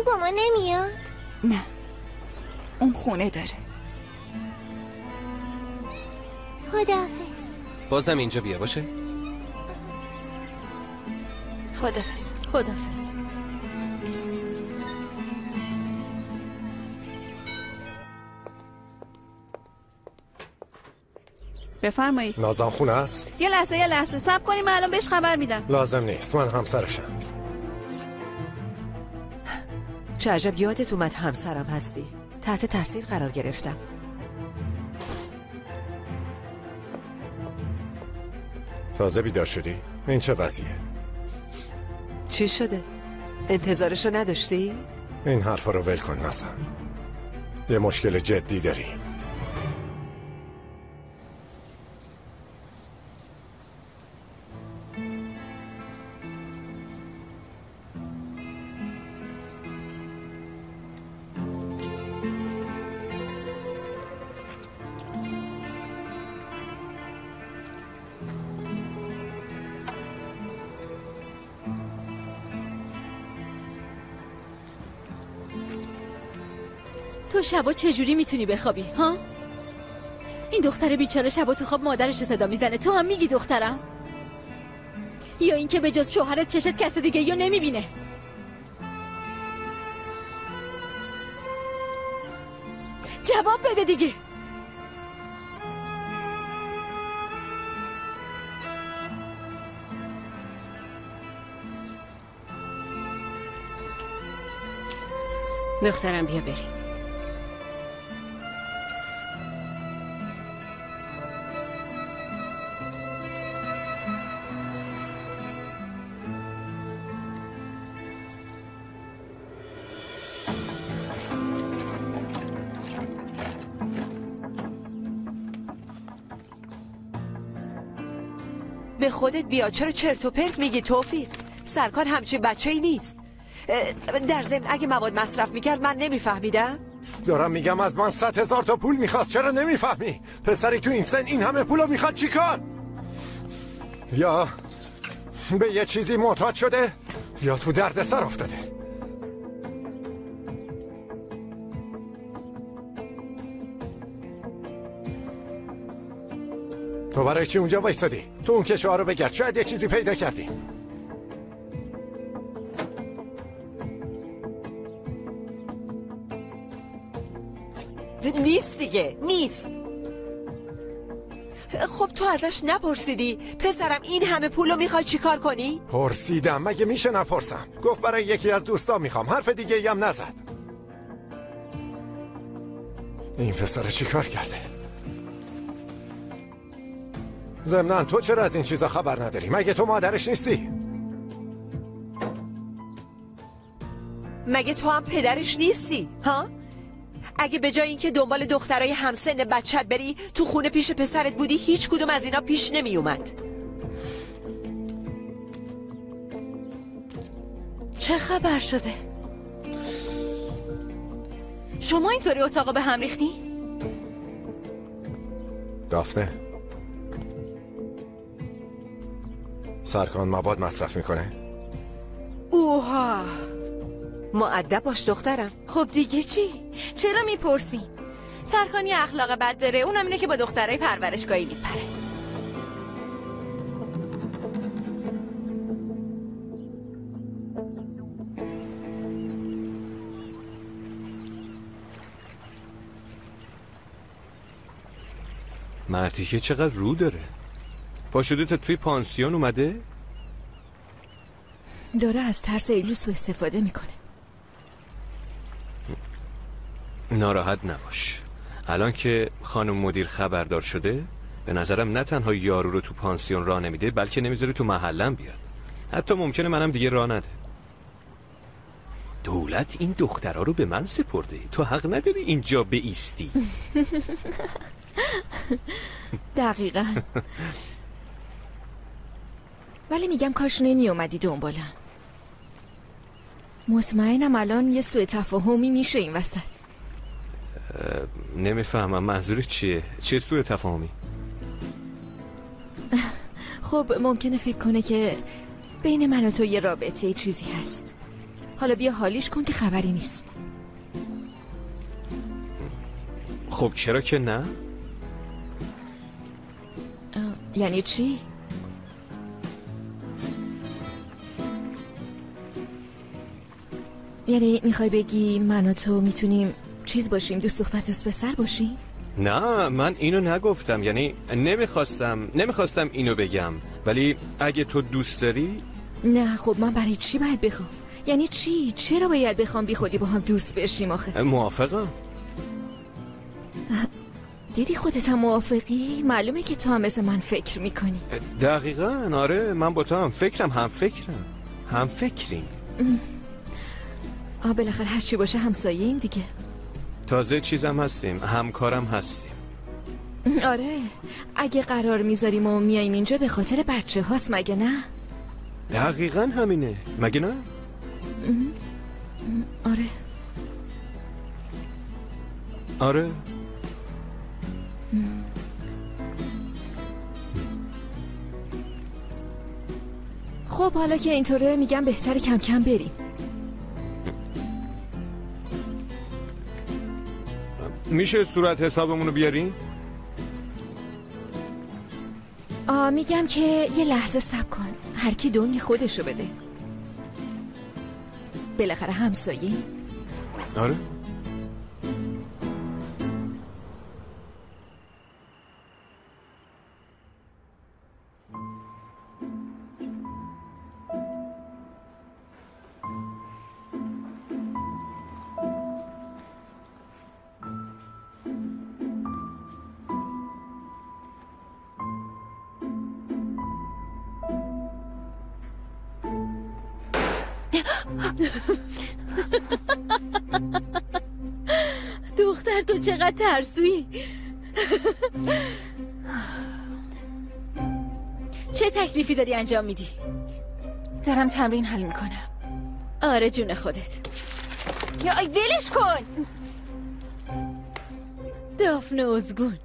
با ما نمیاد؟ نه، اون خونه داره. خداحافظ. بازم اینجا بیا باشه. خداحافظ. خداحافظ. بفرمایید. نازم خونه است؟ یه لحظه صبر کنیم، من الان بهش خبر میدم. لازم نیست، من همسرشم. چه عجب یادت اومد همسرم هستی. تحت تاثیر قرار گرفتم. تازه بیدار شدی؟ این چه وضعیه؟ چی شده؟ انتظارشو نداشتی؟ این حرفا رو ول کن نازم. یه مشکل جدی داریم. تو شبا چجوری میتونی بخوابی ها؟ این دختر بیچاره شبا تو خواب مادرش رو صدا میزنه، تو هم میگی دخترم؟ یا اینکه به جز شوهرت چشت کس دیگه یا نمیبینه؟ جواب بده دیگه. دخترم بیا بریم. به خودت بیا، چرا چرت و پرت میگی توفیق؟ سرکار همچین بچه‌ای نیست. در ضمن اگه مواد مصرف میکرد من نمیفهمیدم. دارم میگم از من 100,000 تا پول میخواست، چرا نمیفهمی؟ پسری تو این سن این همه پولو میخواد چیکار؟ یا به یه چیزی معتاد شده یا تو دردسر افتاده. تو برای چی اونجا وایسادی؟ تو اون کشه ها رو بگرد، شاید یه چیزی پیدا کردی. نیست دیگه، نیست. خب تو ازش نپرسیدی پسرم این همه پولو میخوای چیکار کنی؟ پرسیدم، مگه میشه نپرسم؟ گفت برای یکی از دوستا میخوام، حرف دیگه ای هم نزد. این پسر چیکار کرده؟ ضمناً تو چرا از این چیزا خبر نداری؟ مگه تو مادرش نیستی؟ مگه تو هم پدرش نیستی؟ ها؟ اگه به جای اینکه دنبال دخترای همسن بچت بری تو خونه پیش پسرت بودی، هیچ کدوم از اینا پیش نمی اومد. چه خبر شده؟ شما اینطوری اتاقا به هم ریختی؟ دافنه سرکان مواد مصرف میکنه؟ اوها، مؤدب باش دخترم. خب دیگه چی؟ چرا میپرسی؟ سرکانی اخلاق بد داره، اونم اینه که با دخترای پرورشگاهی میپره. مردی که چقدر رو داره. پاشده تا توی پانسیون اومده؟ داره از ترس ایلوسو استفاده میکنه. ناراحت نباش. الان که خانم مدیر خبردار شده، به نظرم نه تنها یارو رو تو پانسیون راه نمیده، بلکه نمیذاره تو محلم بیاد. حتی ممکنه منم دیگه راه نده. دولت این دخترها رو به من سپرده، تو حق نداری اینجا بایستی. دقیقاً. ولی میگم کاش نمی اومدی دنبالم. مطمئنم الان یه سوء تفاهمی میشه این وسط. نمیفهمم منظورت چیه؟ چه سوء تفاهمی؟ خب ممکنه فکر کنه که بین من و تو یه رابطه چیزی هست. حالا بیا حالیش کن که خبری نیست. خب چرا که نه؟ یعنی چی؟ یعنی میخوای بگی من و تو میتونیم چیز باشیم، دوست دختر دوست پسر باشیم؟ نه من اینو نگفتم، یعنی نمیخواستم اینو بگم، ولی اگه تو دوست داری. نه خب من برای چی باید بخوام؟ یعنی چی؟ چرا باید بخوام بی خودی با هم دوست بشیم آخه؟ موافقم. دیدی خودت هم موافقی؟ معلومه که تو هم مثل من فکر میکنی. دقیقاً آره، من با تو هم فکریم. بالاخره هر چی باشه همسایه‌ایم دیگه. تازه چیزم هستیم، همکارم هستیم. آره اگه قرار میذاریم و میاییم اینجا به خاطر بچه هاست مگه نه؟ دقیقاً همینه مگه نه؟ آره. خب حالا که اینطوره میگم بهتره کم کم بریم. میشه صورت حسابمونو بیارین؟ میگم که یه لحظه صبر کن، هر کی دنگ خودشو بده. بالاخره همسایه. آره. دختر تو چقدر ترسویی. چه تکلیفی داری انجام میدی؟ دارم تمرین حل میکنم. آره جون خودت. یا ولش کن. دافن ازگون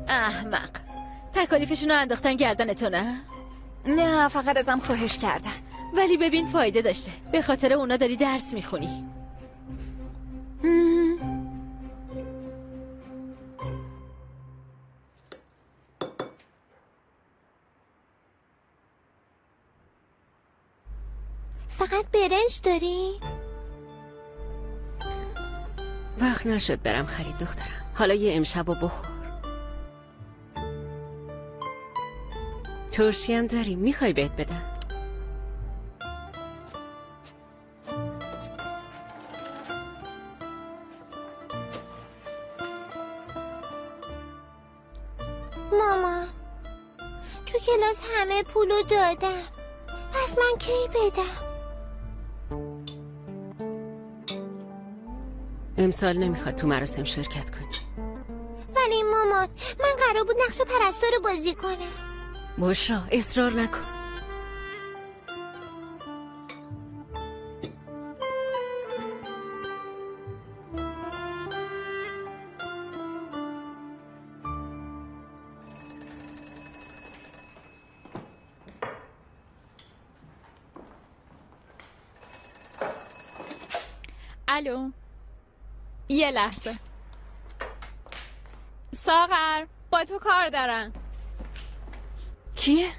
احمق. تکالیفشونو انداختن گردن تو نه؟ نه فقط ازم خواهش کردن. ولی ببین فایده داشته، به خاطر اونا داری درس میخونی. فقط برنج داری؟ وقت نشد برم خرید دخترم، حالا یه امشبو بخور. ترشی هم داری، میخوای بهت بدم؟ مامان تو کلاس همه پولو دادم، پس من کی بدم؟ امسال نمیخواد تو مراسم شرکت کنی. ولی مامان من قرار بود نقش پرستار رو بازی کنم. بشرا اصرار نکن. الو یه لحظه. ساغر با تو کار دارم. کیه؟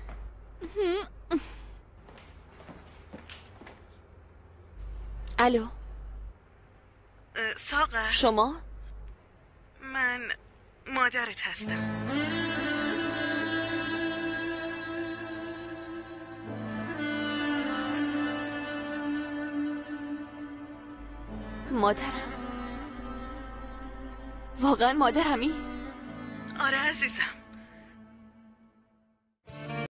الو ساغر، شما؟ من مادرت هستم. مادرم؟ واقعا مادرمی؟ آره عزیزم،